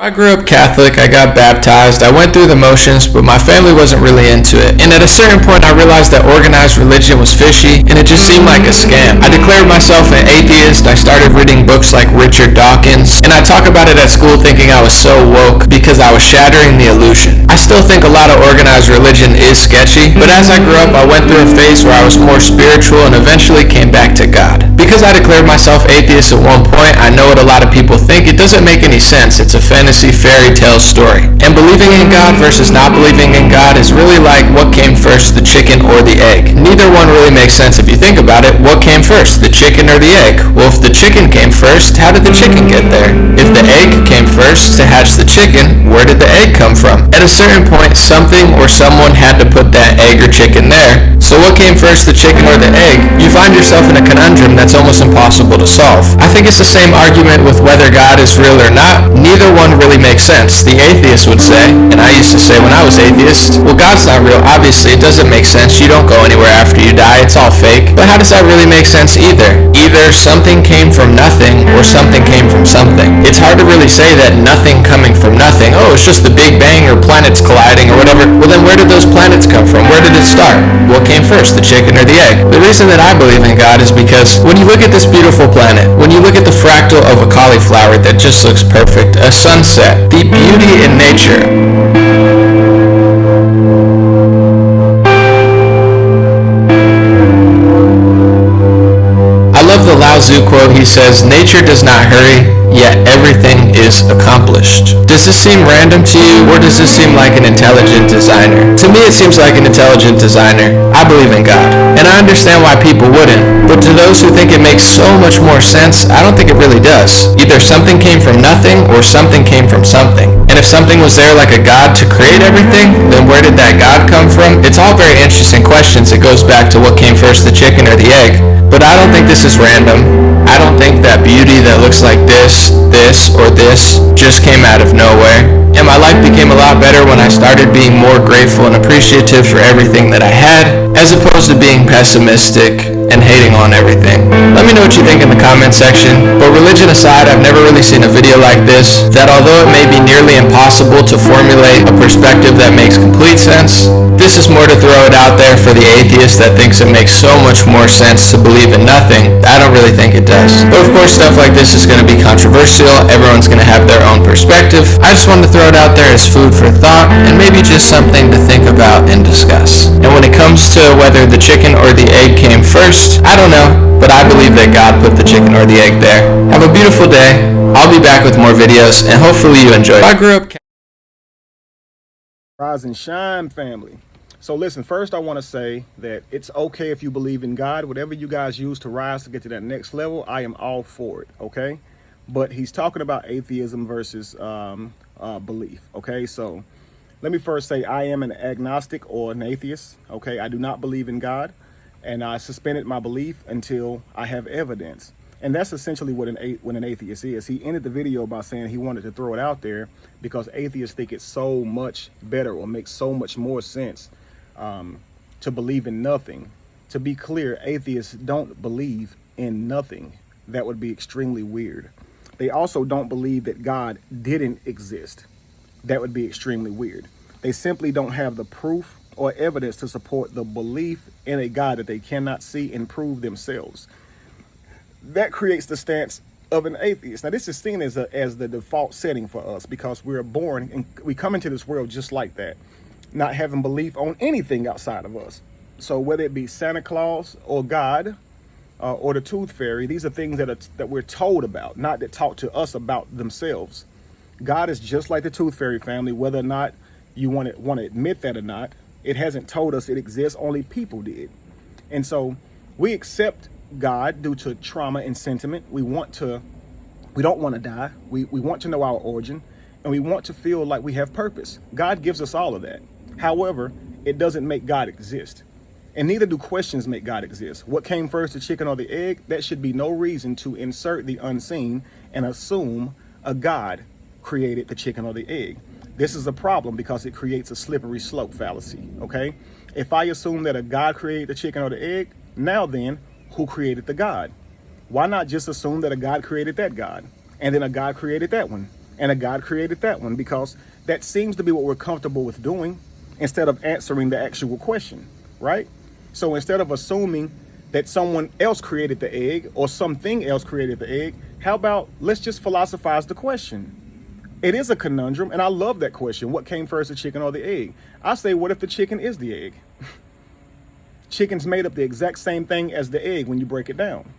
I grew up Catholic, I got baptized, I went through the motions, but my family wasn't really into it. And at a certain point I realized that organized religion was fishy, and it just seemed like a scam. I declared myself an atheist, I started reading books like Richard Dawkins, and I talk about it at school thinking I was so woke because I was shattering the illusion. I still think a lot of organized religion is sketchy, but as I grew up I went through a phase where I was more spiritual and eventually came back to God. Because I declared myself atheist at one point, I know what a lot of people think. It doesn't make any sense. It's a fantasy fairy tale story. And believing in God versus not believing in God is really like what came first, the chicken or the egg. Neither one really makes sense if you think about it. What came first, the chicken or the egg? Well, if the chicken came first, how did the chicken get there? If the egg came first to hatch the chicken, where did the egg come from? At a certain point, something or someone had to put that egg or chicken there. So what came first, the chicken or the egg? You find yourself in a conundrum that's almost impossible to solve. I think it's the same argument with whether God is real or not. Neither one really makes sense. The atheist would say, and I used to say when I was atheist, well, God's not real. Obviously, it doesn't make sense. You don't go anywhere after you die. It's all fake. But how does that really make sense either? Either something came from nothing or something came from something. It's hard to really say that nothing coming from nothing, oh, it's just the Big Bang or planets colliding or whatever. Well, then where did those planets come from? Where did it start? What came first, the chicken or the egg? The reason that I believe in God is because when you look at this beautiful planet, when you look at the fractal of a cauliflower that just looks perfect, a sunset, the beauty in nature. I love the Lao Tzu quote. He says, nature does not hurry, yet everything is accomplished. Does this seem random to you, or does this seem like an intelligent designer? To me, it seems like an intelligent designer. I believe in God, and I understand why people wouldn't, but to those who think it makes so much more sense, I don't think it really does. Either something came from nothing, or something came from something. And if something was there like a God to create everything, then where did that God come from? It's all very interesting questions. It goes back to what came first, the chicken or the egg. But I don't think this is random. I don't think that beauty that looks like this, or this just came out of nowhere. And my life became a lot better when I started being more grateful and appreciative for everything that I had, as opposed to being pessimistic and hating on everything. Let me know what you think in the comment section. But religion aside, I've never really seen a video like this, that although it may be nearly impossible to formulate a perspective that makes complete sense, this is more to throw it out there for the atheist that thinks it makes so much more sense to believe in nothing. I don't really think it does. But of course, stuff like this is going to be controversial. Everyone's going to have their own perspective. I just wanted to throw it out there as food for thought, and maybe just something to think about and discuss. And when it comes to whether the chicken or the egg came first, I don't know, but I believe that God put the chicken or the egg there. Have a beautiful day. I'll be back with more videos, and hopefully you enjoy. I grew up... Rise and shine, family. So listen, first I want to say that it's okay if you believe in God. Whatever you guys use to rise to get to that next level, I am all for it, okay? But he's talking about atheism versus belief, okay? So let me first say I am an agnostic or an atheist, okay? I do not believe in God, and I suspended my belief until I have evidence. And that's essentially what an atheist is. He ended the video by saying he wanted to throw it out there because atheists think it's so much better or makes so much more sense to believe in nothing. To be clear, atheists don't believe in nothing. That would be extremely weird. They also don't believe that God didn't exist. That would be extremely weird. They simply don't have the proof or evidence to support the belief in a God that they cannot see and prove themselves. That creates the stance of an atheist. Now, this is seen as the default setting for us because we're born and we come into this world just like that, not having belief on anything outside of us. So whether it be Santa Claus or God or the Tooth Fairy, these are things that we're told about, not that talk to us about themselves. God is just like the Tooth Fairy, family, whether or not you want to admit that or not. It hasn't told us it exists, only people did. And so we accept God due to trauma and sentiment. We don't want to die. We want to know our origin, and we want to feel like we have purpose. God gives us all of that. However, it doesn't make God exist. And neither do questions make God exist. What came first, the chicken or the egg? That should be no reason to insert the unseen and assume a God created the chicken or the egg. This is a problem because it creates a slippery slope fallacy, okay? If I assume that a God created the chicken or the egg, now then, who created the God? Why not just assume that a God created that God, and then a God created that one, And a God created that one because that seems to be what we're comfortable with doing instead of answering the actual question, right? So instead of assuming that someone else created the egg or something else created the egg, how about let's just philosophize the question? It is a conundrum, and I love that question. What came first, the chicken or the egg? I say, what if the chicken is the egg? Chicken's made up the exact same thing as the egg when you break it down,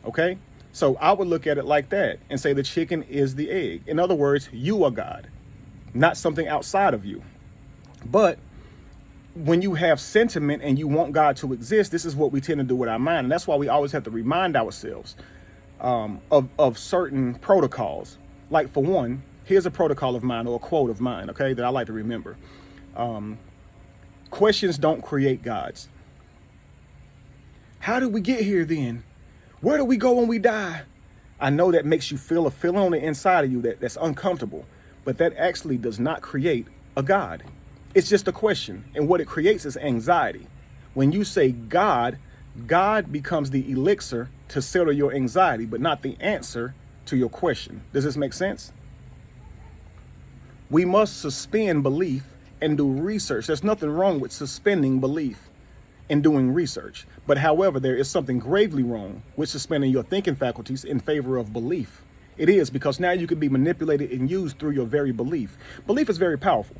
okay? So I would look at it like that and say the chicken is the egg. In other words, you are God, not something outside of you. But when you have sentiment and you want God to exist, this is what we tend to do with our mind. And that's why we always have to remind ourselves of certain protocols. Like, for one, here's a protocol of mine or a quote of mine, okay, that I like to remember. Questions don't create gods. How did we get here then? Where do we go when we die? I know that makes you feel a feeling on the inside of you that's uncomfortable, but that actually does not create a God. It's just a question. And what it creates is anxiety. When you say God, God becomes the elixir to settle your anxiety, but not the answer to your question. Does this make sense? We must suspend belief and do research. There's nothing wrong with suspending belief and doing research. But however, there is something gravely wrong with suspending your thinking faculties in favor of belief. It is, because now you can be manipulated and used through your very belief. Belief is very powerful.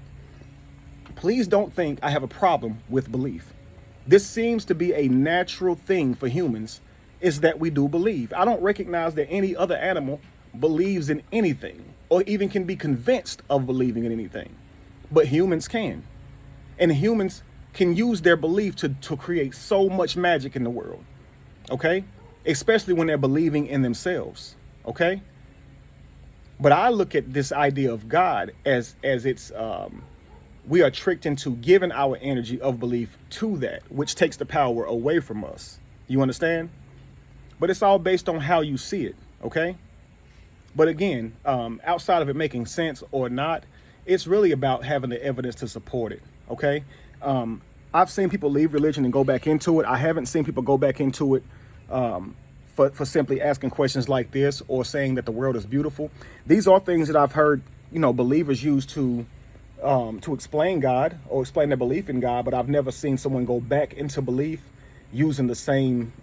Please don't think I have a problem with belief. This seems to be a natural thing for humans, is that we do believe. I don't recognize that any other animal believes in anything or even can be convinced of believing in anything. But humans can. And humans can use their belief to create so much magic in the world, okay? Especially when they're believing in themselves, okay? But I look at this idea of God as it's, we are tricked into giving our energy of belief to that, which takes the power away from us. You understand? But it's all based on how you see it, okay? But again, outside of it making sense or not, it's really about having the evidence to support it, okay? I've seen people leave religion and go back into it. I haven't seen people go back into it for simply asking questions like this or saying that the world is beautiful. These are things that I've heard, believers use to explain God or explain their belief in God, but I've never seen someone go back into belief using the same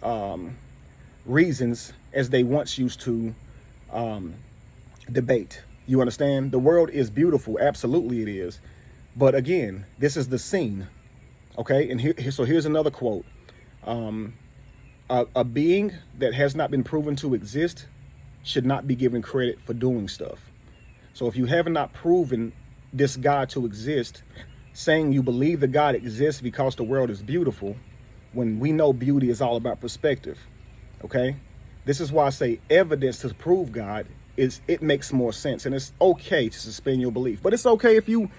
reasons as they once used to debate. You understand? The world is beautiful. Absolutely it is. But again, this is the scene. Okay, and here's another quote. A being that has not been proven to exist should not be given credit for doing stuff. So if you have not proven this God to exist, saying you believe the God exists because the world is beautiful, when we know beauty is all about perspective, okay? This is why I say evidence to prove God it makes more sense, and it's okay to suspend your belief. But it's okay if you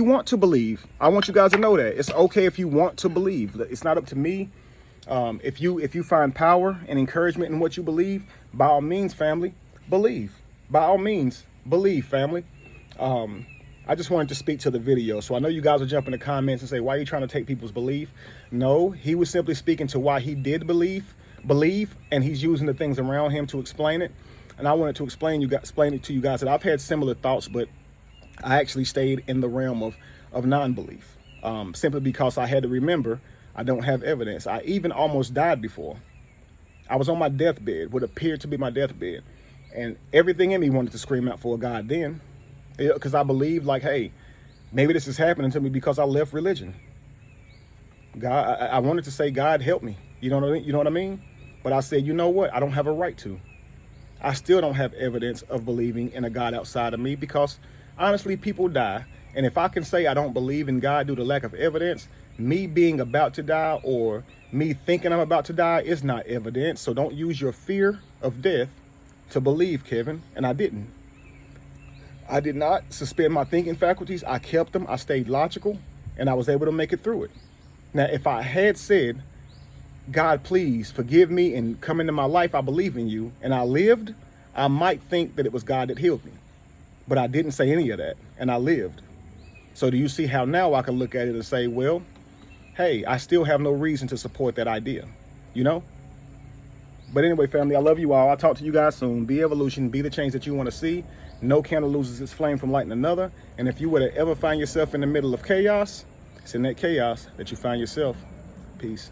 want to believe. I want you guys to know that it's okay if you want to believe. It's not up to me. If you find power and encouragement in what you believe, by all means, family, believe. By all means, believe, family. I just wanted to speak to the video. So I know you guys will jump in the comments and say, why are you trying to take people's belief? No, he was simply speaking to why he did believe, and he's using the things around him to explain it. And I wanted to explain it to you guys that I've had similar thoughts, but I actually stayed in the realm of non-belief, simply because I had to remember I don't have evidence. I even almost died before. I was on my deathbed, what appeared to be my deathbed, and everything in me wanted to scream out for a God then, because I believed, like, hey, maybe this is happening to me because I left religion. God, I wanted to say, God, help me. You know what I mean? But I said, you know what? I don't have a right to. I still don't have evidence of believing in a God outside of me because, honestly, people die. And if I can say I don't believe in God due to lack of evidence, me being about to die or me thinking I'm about to die is not evidence. So don't use your fear of death to believe, Kevin. And I didn't. I did not suspend my thinking faculties. I kept them. I stayed logical, and I was able to make it through it. Now, if I had said, God, please forgive me and come into my life, I believe in you, and I lived, I might think that it was God that healed me. But I didn't say any of that, and I lived. So do you see how now I can look at it and say, well, hey, I still have no reason to support that idea, But anyway, family, I love you all. I'll talk to you guys soon. Be evolution, be the change that you want to see. No candle loses its flame from lighting another. And if you were to ever find yourself in the middle of chaos, it's in that chaos that you find yourself. Peace.